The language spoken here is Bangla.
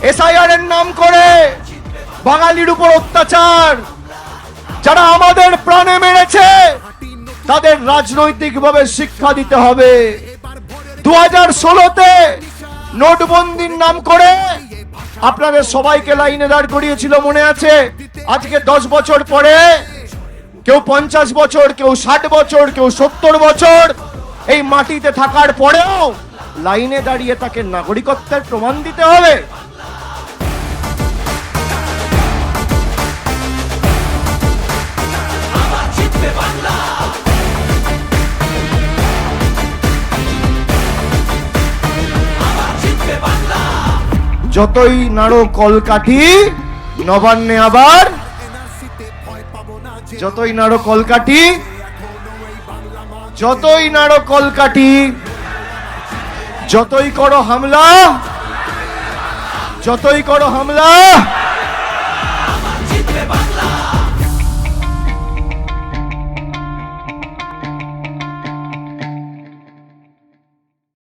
এসআইআর এর নাম করে বাঙালির উপর অত্যাচার, যারা আমাদের প্রাণে মেরেছে তাদের রাজনৈতিকভাবে শিক্ষা দিতে হবে। 2016-তে নোটবন্দির নাম করে আপনাদের সবাইকে লাইনে দাঁড় করিয়েছিল, মনে আছে? আজকে 10 বছর পরে কেউ 50 বছর, কেউ 60 বছর, কেউ 70 বছর এই মাটিতে থাকার পরেও লাইনে দাঁড়িয়ে তাকে নাগরিকত্বের প্রমাণ দিতে হবে। যতই নাড়ো কলকাঠি নবান্নে আবার, যতই নাড়ো কলকাঠি, যতই নাড়ো কলকাঠি, যতই করো হামলা, যতই করো হামলা,